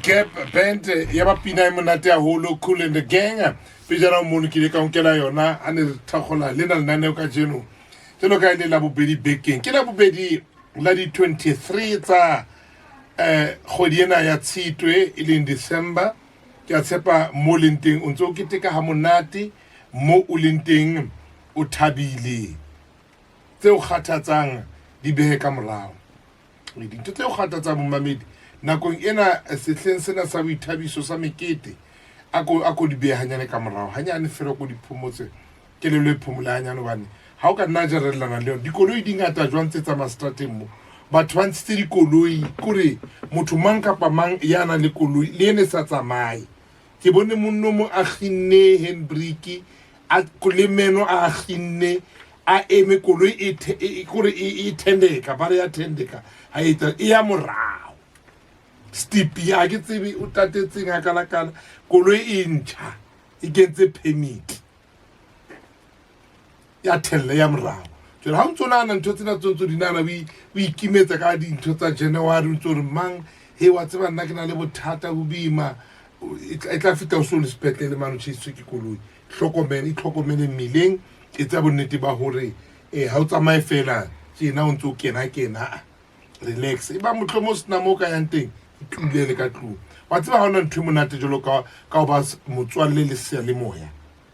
Gap band ya ba pina monate ya holo Cool and the Gang pejana mo ke le ka nkela yona a ne re thagola le na nane ka jeno tlo ka ile la bobedi bekeng ke la bobedi la di 23 tsa kgodiena ya Tshitwe ile in December ke a tshepa mo lenteng o ntse o keteka ha monate mo o lenteng o thabile tseo kgathatsang di behe ka morao le dintho tseo kgathatsang momamedi nakong ena sehleng sena sa boithabiso sa mekete ako di beha hanyane ka morao hanyane fela ko diphomotse ke le le phomola hanyane bane ha o ka nna jarellana le dikoloi di ngata jwang tse tsa mastrateng mo batho ba ntse dikoloi kore motho mang kapa mang yana le koloi le ene sa tsamaye ke bone monno mo a khinne Hendriki a kolemeno a khinne a eme koloi e tendeka bare ya tendeka ha eta e ya morao stipi ya ke tsebe o tatetseng ha kana koloi e ntjha e kentse permit ya telle ya morao jwale ha o tsona na ntho tsena tsontso dinana o ikimetsa ka dintho tsa January o tsore mang he wa tseba nna ke na le bothata bo bima e tla fita o so le sepetlele mano tshitswe ke koloi itlhokomele mmileng e tsa bonnete ba hore ha o tsamaye fela tsena o ntse o kena relax e ba motlomo sena mo ka yang teng tlulele ka tlung wa tseba ha ona ntho monate jolo ka o ba motswalle le sea le moya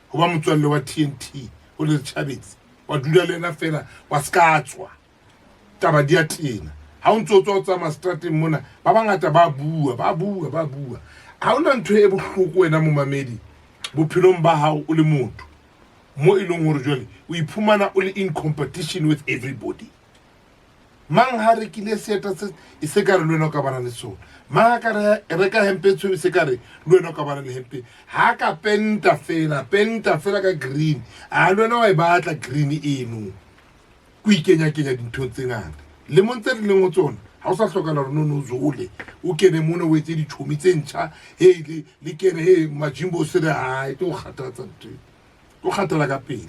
ho ba motswalle wa TNT o le Chabetse wa dula lena fela wa skatswa taba dia tena ha o ntse o tsama strateng mona ba bangata ba bua ha ona ntho e bohloko wena mo mamedi bophelong ba hao o le motho mo ileng hore jole o iphumana o le in competition with everybody mang ha re kile seeta se ka re lwena ka bana le sona mang ka re ka hempetswe se ka re lwena ka bana le hempe ha ka penta fela ka green a lwena wa e batla green eno ku ikenya dintho tse ngata le montse re leng o tsona ha o sa hloka la rona no zole o kene mona o etse dithomi tse ntjha le kene majimbo se re ha to khatatsa ntwe o khatala ka pele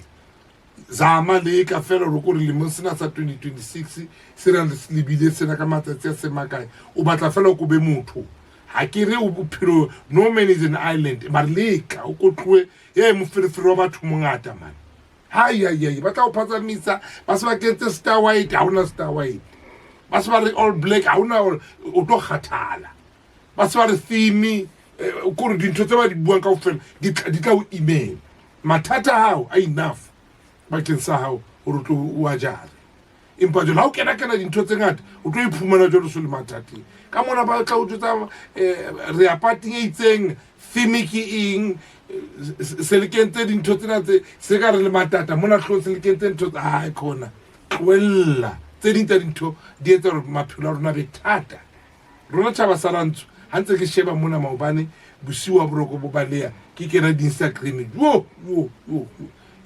zama le ka fela ro ko le monsena sa 2026 sera le bile sena ka matsatsi a semakae o batla fela go be motho ha ke re o bophelo no man is an island marleka o kotlwe mo ferefere wa batho mongata man hai ba tla o phatsamisa ba se ba kentse star white ha ona star white ba se ba re all black ha ona o tlo khathala ba se ba re theme o ko re dintho tse ba di buang ka ofela di tla o email mathata hao a enough bakeng sa hao hore tlo wa jara empa jalo ha o kena dintho tse ngata o tlo iphumana jalo so le mathateng ka mona ba tla o tsa re aparting e itseng theme ke eng se le kentse dintho tsena tse se ka re le matata mona hlo se le kentse dintho tsa khona wella tse dintha dintho di etsa re maphelo a rona be thata rona tshaba sarantso ha ntse ke sheba mona maobane bosiwa boroko bo balea ke kena di Instagram yo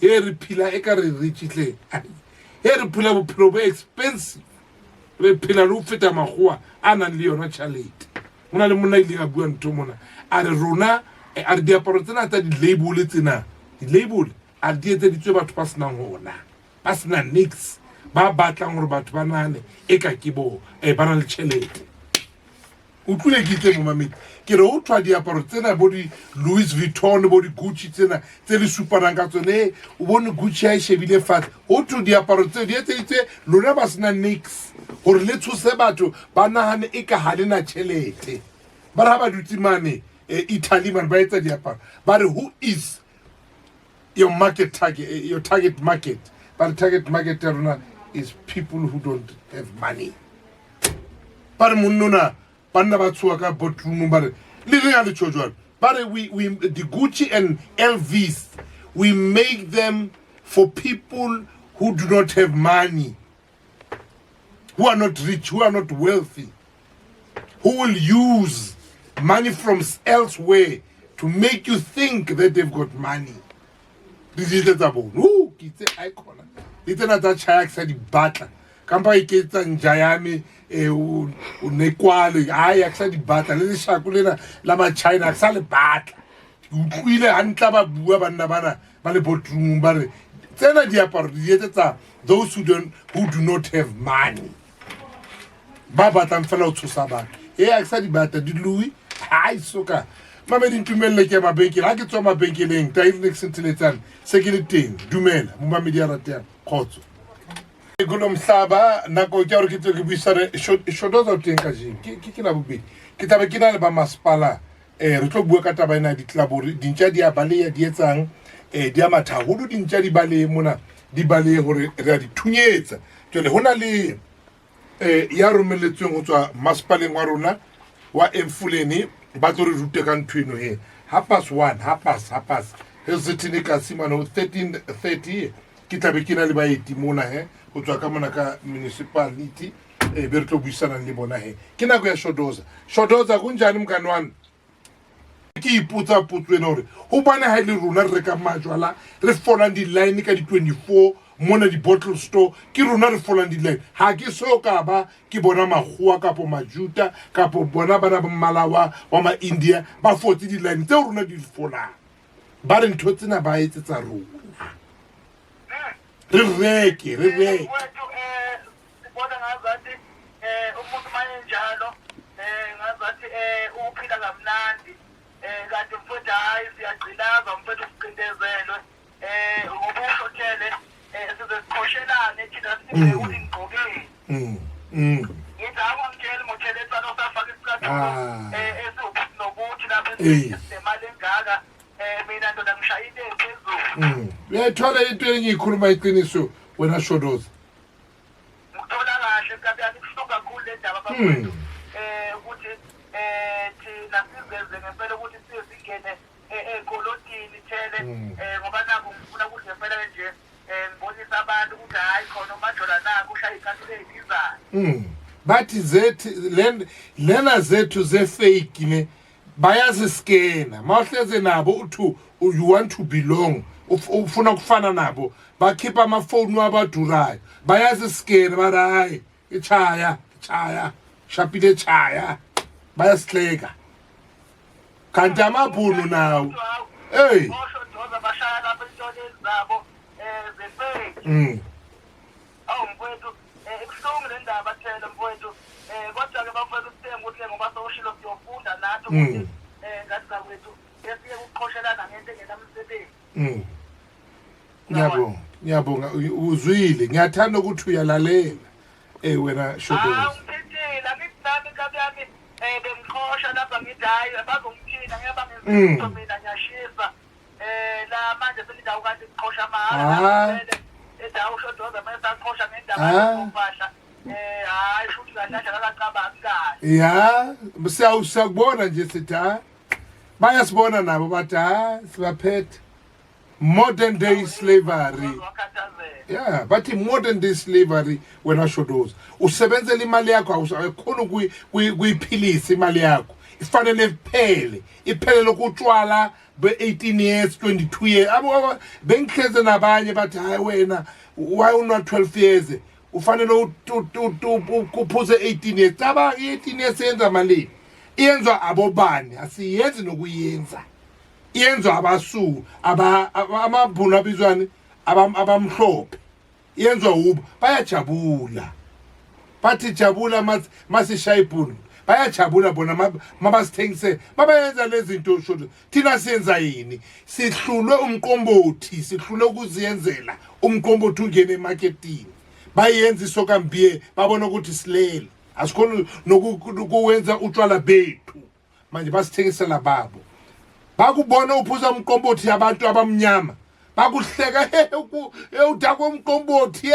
re phila e ka re richitle re phila bophelo bo expensive re phila lo feta magoa a nang le yona chalete mona le mona ile ga bua ntho mona a re rona a re diaparo tsena tsa di-label tsena di-label a di etse ditswe batho ba senang hona ba sena nix ba batlang gore batho ba nane e ka ke bo ba na le chelete o tlile ke tse mo mamedi ke re o thwa diaparo tsena bo di Louis Vuitton bo di Gucci tsena tse le supanang ka tsone o bone Gucci a shebile fatshe o thwa diaparo tse di etse lona ba sena nix gore le tshose batho ba nahane e ka halena chelete ba ra ba dutse mane Italy man ba etsa diaparo ba re who is your target market but target market rona is people who don't have money ba re monnona banna ba tswa ka botroom ba re le re a le tshojwana ba re we the Gucci and LVs we make them for people who do not have money, who are not rich, who are not wealthy, who will use money from elsewhere to make you think that they've got money. This is the taboo. No, it's an icon. It's another child said the battle. Kampa iketsa njayami o nekwale ai aksa di batla le shakulena la ma China aksa le batla utlwile hantla ba bua banna bana ba le botroom ba re tsena diaparo di etsetsa those who do not have money ba batlang fela o tshosa batho aksa di batla di Louis hayi soka mama dintumelle ke mabenkele ha ke tswa mabenkeleng Dynamic Sentineletsana se ke le teng dumela mo mamedi a ratang khotso kulo mhlaba nako ke hore ke tlo ke buisane shodoza o teng ka jeng ke la bobedi ke tlabe ke na le ba masepala re tlo bua ka taba ena di tlabore dintja di a baleya di etsang di a mathaholo dintja di balehe mona di balehe hore re a di thunyetsa jwale hona le ya romelletsweng ho tswa masepaleng wa rona wa Emfuleni ba tlo re rute ka nthweno he 1:30 he sitini ka simano 13:30 ke tlabe ke na le baeti mona he go tswa ka mona ka municipality be re tlo buisana le bona he ke nako ya shodoza kunjani mngani wami ke iputsa putswena hore ho bana ha ile rona re ka majwala re fola di line ka di 24 mona di bottle store ke rona re fola di line ha ke so ka ba ke bona magua kapo majuta kapo bona bana ba mmalawa wa ma India ba fotse di line tse rona di fola ba re ntho tsena ba etsetsa rona re reke bona ngazathi umuntu mayenjalo ngazathi uphila kamnandi kanti mfowethu hayi siyagcilaza mfowethu sicindezelwe ubushothele sizoqoshelane thina sibe ukuthi ngigqokile ngidaba ngitshela mothele etsana usafaka isicathulo esiwukuthi lapha esemali engaka mina ndona ngishayile phezulu uyayithola into engiyikhuluma iqiniso wena shodoza ngithola kahle kabi kuhluka kakhulu le ndaba bafowethu ukuthi thina sizeze ngempela ukuthi sizingene ekolotini thele ngoba naku ngifuna ukuthi ngempela nje ngibonisa abantu ukuthi hayi khona umajola naku ushaya ikhathi leyizayo bathi zethu lena zethu ze fake ne bayaziskena mawuhleze nabo uthi you want to belong ufuna ukufana nabo bakhipha amafoni wabadurayo bayaziskena barayi ichaya shapile chaya bayasihleka kanti amabhunu nawo hey oshodoza bashaya lapha intoni zabo zefake mfowethu ekuhlungu le ndaba thele mfowethu kodwa ke bafowethu sithenga ukuthi ngoba soshilo siyofunda nathi ukuthi ngathi zakwethu esiye ukuqhoshelana ngento engenamsebenzi ngiyabonga uzwile ngiyathanda ukuthi uyalalela wena shodoza ngithethela ngitami kabi yami bengixhosha lapha ngithi hayi bazongithina ngiyaba ngizitho mina ngiyashisa la manje selindawo kanti kuxhosha mahala edawo shodoza mase aqhosha ngendaba yokufahla hayi futhi kahle akacabangi kahle ya siyakubona nje sithi bayasibona nabo bathi sibaphethe modern day slavery yeah bathi modern day slavery wena shodoza usebenzela imali yakho awukhona kuyiphilisa imali yakho ifanele iphele lokutshwala be-18 years 22 years abo bengihleze nabanye bathi hayi wena why una 12 years ufanele kuphuze 18 years taba 18 years yenza malini iyenzwa abobani asiyenzi nokuyenza iyenzwa abasu amabhunu abizwane abamhlophe iyenzwa ubo bayajabula bathi jabula masishaya ibhunu bayajabula bona mabasithengise babayenza lezi zinto shodo thina siyenza yini sihlulwe umqombothi sihlulwe ukuziyenzela umqombothi ungene emarketini bayenza isokambiye babona ukuthi silele asikhona nokuwenza utshwala bethu manje basithengisela babo bakubona uphuza umqombothi yabantu abamnyama bakuhleka udakwa umqombothi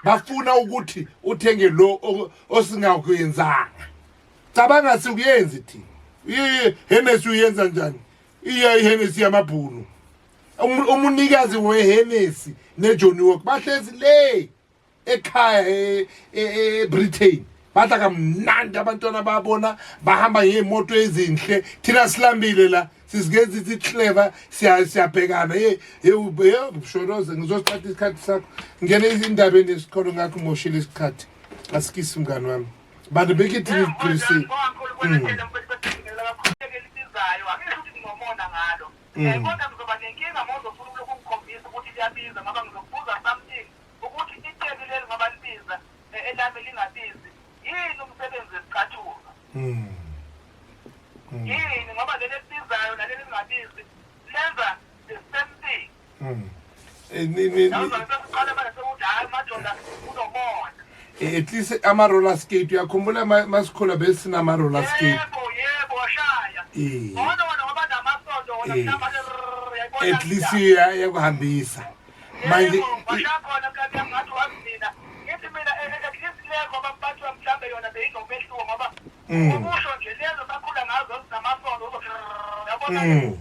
bafuna ukuthi uthenge lo osingakuyenzanga cabanga sikuyenza thina Hennessy uyenza njani Hennessy yamabhunu umunikazi weHennessy neJohnny Walker bahlezi le ekhaya eBritain batha kamnandi abantwana babona bahamba ngemoto ezinhle thina silambile la sizigenza ithi clever siyabhekana shodoza ngizosithatha isikhathi sakho ngene izindabeni esikholo ngakho ngoshila isikhathi asikisi mngani wami bantu bekithi ngigcisi kodwa ngizoba nenkinga mozofuna ukukhombisa ukuthi liyabiza ngoba ngizokubuza something ukuthi itheki leli ngoba libiza elami lingabizi yini umsebenzi wesicathulo yini ngoba leli esizayo naleli lingabizi lenza the same thing sesiqala manje sekuthi hayi madoda uzobona at least ama-roller skate uyakhumbula masikhula besinama-roller skate yebo washaya bona wona ngoba namasondo wona mhlawumbe at least yakuhambisa manje washakhona kanti angathi wamina ngithi mina at least lezo abantu mhlawumbe yona beyizomehluko ngoba ukusho nje lezo sakhula ngazo zinamasondo yabona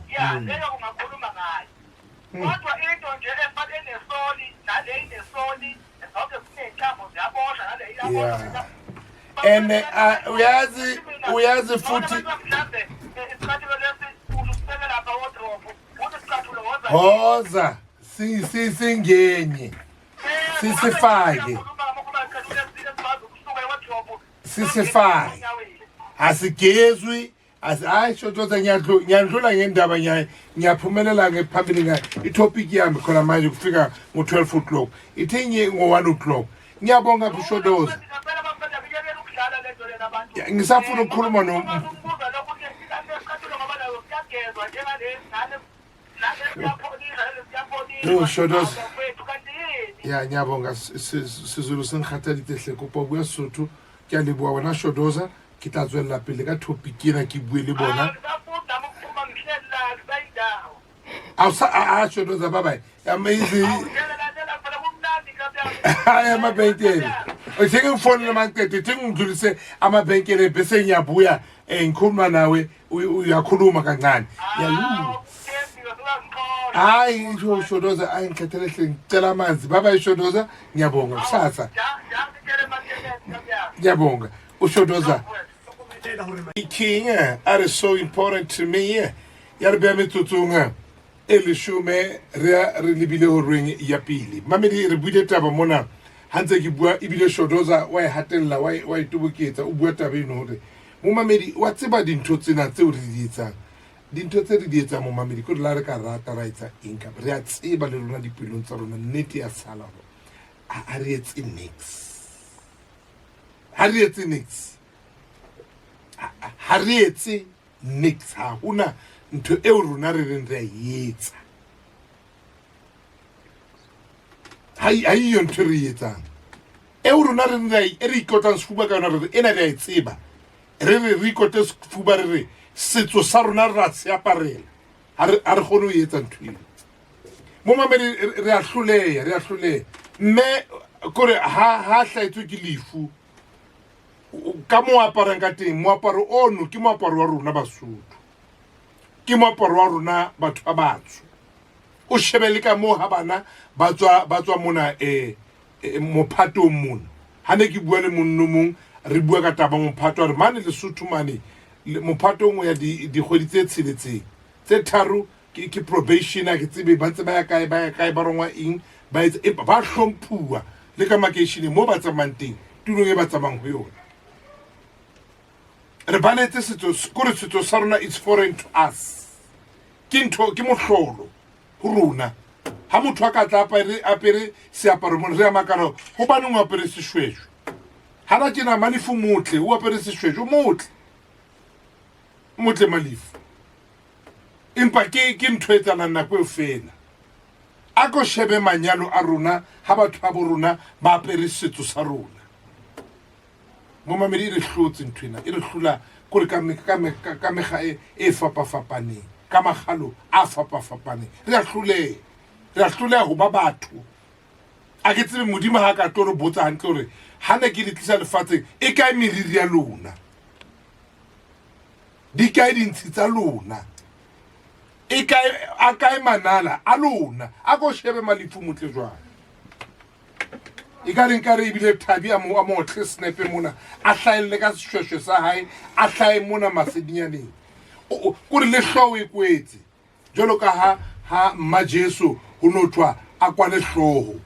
ya leyo ungakhuluma ngayo kodwa into nje efake enesoli nale inesoli zonke ziney'nhlamvu ziyabosha nale iyabosha and uyazi futhi mhlawumbe isicathulo lesi ususekela lapha wodropu uthi isicathulo hoza singenye sisifake sisifake asigezwi hayi shotoza ngiyadlula ngendaba ngiyaphumelela ngephambili ngayo itopic yami khona manje kufika ngo-12 o'clock ithenye ngo-1 o'clock ngiyabonga pushodoza ngisafuna ukukhuluma shodoza ya ngiyabonga sizulu senkgathalite hle kopa bua sotho ke a leboa wena shodoza ke tla tswelela pele ka topic ena ke bue le bona shodoza babae amazing hayi amabenkele theke ngifonele maqede theke ngidlulise amabenkele bese ngiyabuya ngikhuluma nawe uyakhuluma kancane hayi shodoza ayingikhathele hle ngicela amanzi baba ishodoza ngiyabonga kusasa ngiyabonga ushodoza king are so important to me ya re bea metsotsong e lesome re lebile ho rweng ya pele mamedi re buile taba mona ha ntse ke bua ebile shodoza wa e hatella wa e toboketsa o bua taba eno hore mo mamedi wa tseba dintho tsena tseo re di etsang dintho tse re di etsang mo mamedi ko re la re ka rata ra etsa income re a tseba le rona dipelong tsa rona nnete ya sala ho a re etse nix ha hona ntho eo rona re reng re a etsa hayiyo ntho re etsang eo rona re ikotlang sefuba ka yona re ena re a e tseba re ikote sefuba re re setso sa rona re a se aparela ha re kgone ho etsa ntho eo mo mamedi re a hloleha mme kore ha hlaetswe ke lefu ka mo aparang ka teng moaparo ono ke moaparo wa rona Basotho ke moaparo wa rona batho ba batsho o shebele ka mo ha bana ba tswa mona mophatong mona ha ne ke bua le monno mong re bua ka taba mophato re mane Lesotho mane mophatong o ya dikgwedi tse tsheletseng tse tharo ke probation a ke tsebe ba ntse ba ya kae ba rongwa eng ba hlomphuwa le ka makeisheneng mo ba tsamayang teng tulong e ba tsamayang ho yona re baletse setso sa rona it's foreign to us ke mohlolo ho rona ha motho a ka tla apere seaparo mona re a makala ho baneng o apere seshweshwe ha ba tjena malifu motle o apere seshweshwe motle malifu empa ke ntho etsalang nako eo fela a ko shebe manyalo a rona ha batho ba bo rona ba apere setso sa rona mo mamedi re hlotse nthwena e re hlola kore ka mekga e fapafapaneng ka magalo a fapafapaneng re a hloleha ho ba batho a ke tsebe modimo ha ka tlo re botsa hantle hore ha ne ke di tlisa lefatsheng e kae meriri ya lona di kae dintshi tsa lona a kae manala a lona a ko shebe malifu motle jwang e ka reng ka re ebile Thabi a motle snepe mona a hlaelle ka seshweshwe sa hae a hlae mona masedinyaneng kore le hlooho e kwetse jwalo ka ha mmajeso ho nothwa a kwane hlooho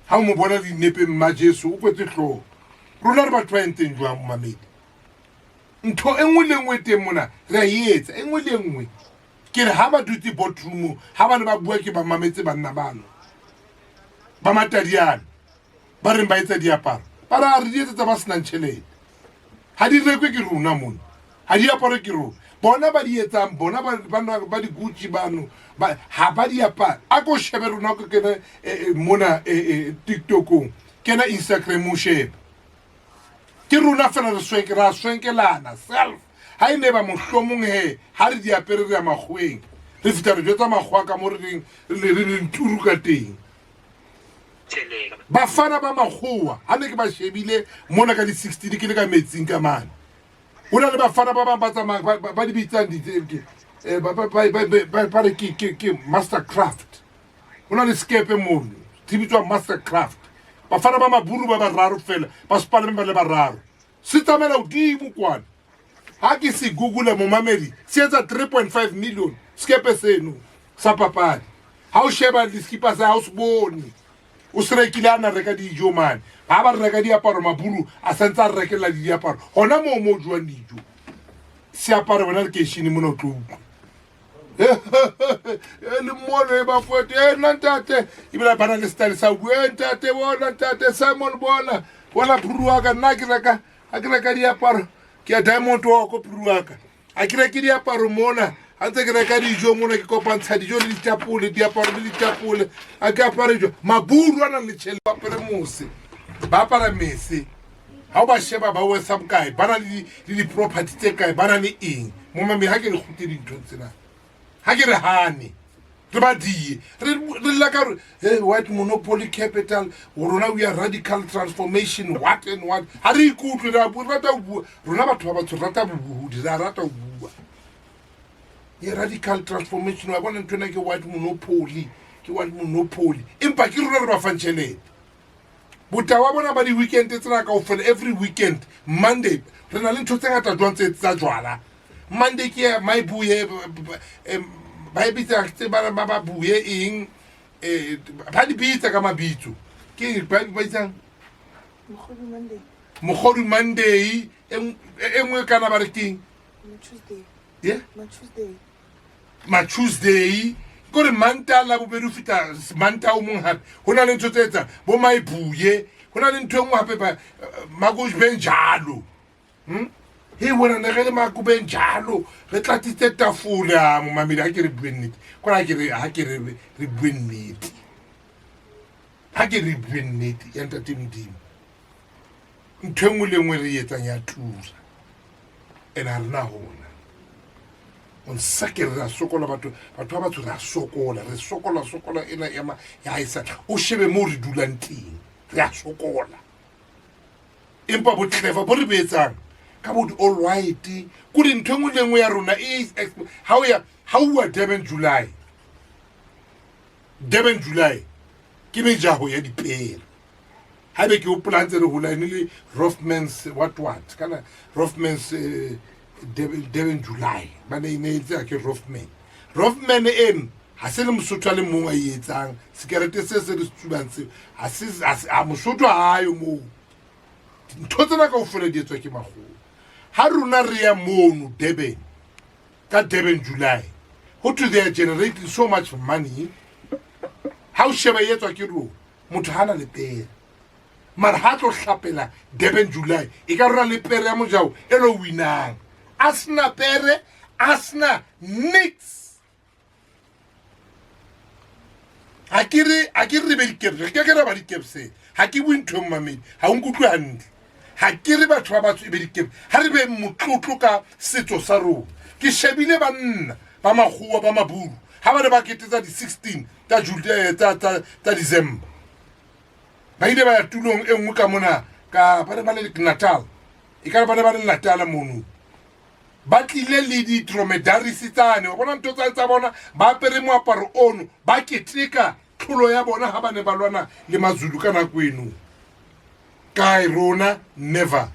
ha o mo bona dinepe mmajeso o kwetse hlooho rona re batho ba enteng jwang mamedi ntho enngwe le enngwe teng mona re a etsa enngwe le enngwe ke re ha ba dutse boardroom ha ba ne ba bua ke ba mametse banna bano ba matadiana ba reng ba etsa diaparo ba ra re di etsetsa ba senang tjhelete ha di rekwe ke rona mona ha di apare ke rona bona ba di etsang bona ba di Gucci bano ba ha ba di apara a ko shebe rona ko kena mona TikTokong kena Instagram mo shebe ke rona fela re swenkelana self ha ine ba mohlomong he ha re di apere re ya magweng re fita re jotsa magwa ka mo re nturu ka teng bafana ba magwa ha ne ke ba shebile mona ka di 16 ke le ka metsing ka mane una le bafana ba ba tsamaya ba di bitsang di ba re ke Mastercraft una le skepe mo di bitswa Mastercraft bafana ba maburu ba bararo fela ba spala ba le bararo se tsamela udimo kwana ha ke se google mo mamedi se etsa 3.5 million skepe seno sa papadi ha o sheba di skipa sa house bone o se rekile ana reka dijo man ba ba reka diaparo maburu a santsa rekela diaparo hona mo juang dijo se apare bona ke shini mo no tlo le mole ba fote nantate ibela bana le style sa buentate bona tate Simon bona purua ka nna ke reka a ke reka diaparo ke a diamond wa ko purua ka a ke reka diaparo mona a tse ke reka dijo mona ke kopantsha dijo le ditapole diaparo le ditapole a ke apare dijo maburu ana le tshele ba pere mose ba para mese ha ba sheba ba we sam kae bana le di property tse kae bana le eng mo mame ha ke le khuti dintho tsena ha ke re hane re ba di re la ka white monopoly capital rona we are radical transformation what and what ha re ikutlwe ra bu rata bu rona batho ba batho rata bu di rata bu ye radical transformation wa bona ntwana ke white monopoly empa ke rona re ba fantshele buta wa bona ba di weekend tsena ka ofela every weekend Monday re na le ntho tse ngata jwang tsa jwala Monday ke my buye ba ebitsa ke ba buye eng ba di bitsa ka mabitso ke ba itsa Mogodu Monday engwe kana ba re keng Tuesday yeah ma Tuesday gore mantala bo beru fita manta o mong hape hona le ntho tsetsa bo mai buye hona le ntho engwe hape ba mago benjalo he wena ne gele ma go benjalo re tlatitse tafula mo mamedi ha ke re buennete kora ha ke re buennete ha ke re buennete ya ntatemdimo ntho engwe le engwe re etsang ya tura ena rena hona on sakere ra sokola batho ba batho ra sokola re sokola ena ya isa o shebe mo re dulang teng re a sokola empa bo clever bo re betsang ka bo di all white ku di ntho engwe le engwe ya rona how wa Durban July ke mejaho ya dipere ha be ke o plantse re hola le Rothmans what kana Rothmans Durban July bana ineitse ke Rothman en ha se le mosotho le mongwe a etsang sigarete se re tsubantse a mosotho a yo mo ntho tsena ka o fela di etswa ke magolo ha runa re ya mono Durban ka Durban July how to they are generating so much money how sheba etswa ke ro motho hana le pere mar ha tlo hlapela Durban July e ka rona le pere ya mojao elo winang asna pere asna nix akire be dikepse ke ra ba dikepse ha ke bue ntho mmamedi ha o nkutlwe hantle ha ke re batho ba batho be dikepse ha re be motlotlo ka setso sa rona ke shebile banna ba magua ba maburu ha ba re ba ketetsa di 16 ta July ta December ba ile ba ya tulong engwe ka mona ka ba le Natal e ka ba le Natal mono ba tlile le di dromedaries tsane wa bona ntho tsa bona ba pere moaparo ono ba keteka tlholo ya bona ha ba ne ba lwana le maZulu kana kwenu kai rona never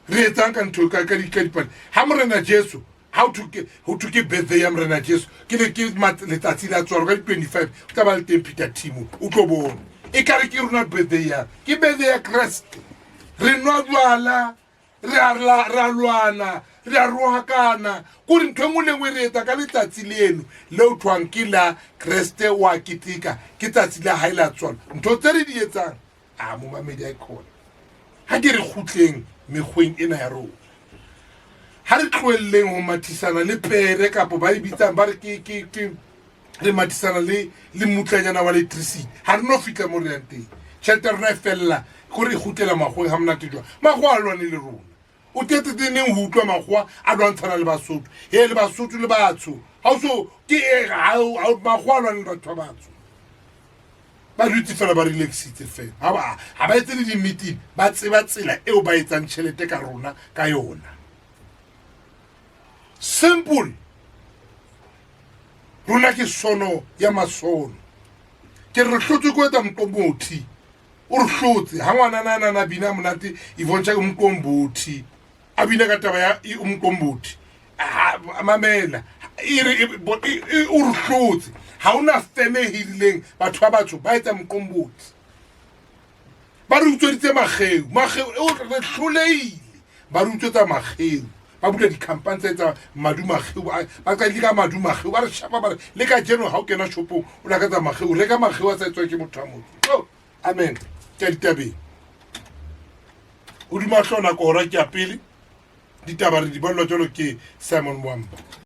re tsang ka ntho ka dipane ha morena Jesu how to get birthday ya morena Jesu ke le ke letsatsi la tswaro ka 25 tla ba le teng Peter Timo o tlo bona e ka re ke rona birthday ya ke birthday ya Christ re nwa jwala ra lwana re a rohakana go re ntho engwe le engwe re etsa ka letsatsi leno leo thwang ke la Kreste wa kitika ke tsatsi la hae la tswalo ntho tse re di etsang a mo mamedi a ikgona ha ke re khutleng mekgweng ena ya rona ha re tloelleng ho mathisana le pere kapo ba e bitsang ba re ke re mathisana le mutlanyana wa electricity ha re no fitla mo re yang teng tšhelete rona e fella gore e gutela magwe ha monate jwa magwe a lwane le rona o teteteneng ho utlwa magwa a lwantshana le basotho he le basotho le batsho ha o so ke magwa a lwane le batho ba batsho ba dutse fela ba relaxitse fela ha ba etse le di-meeting ba tseba tsela eo ba etsang tšhelete ka rona ka yona simple rona ke sono ya masono ke re hlotse ko eta mqombothi o re hlotse ha ngwana na bina monate e bontsha ke mqombothi a bina ka taba ya umqombothi mamela o re hlotse ha ona feme hirileng batho ba batho ba etsa mqombothi ba re utsweditse mageu o re hloleile ba re utswetsa mageu ba bula di-company tsa etsa madumageu ba tsa le ka madumageu ba re shapa ba re le ka jeno ha o kena shopong o la ka tsa mageu reka mageu a sa etswa ke motho a motho amen ke a ditabeng o dima hlona ko hora ke ya pele ditaba re di balwa jalo ke Simon Mwamba.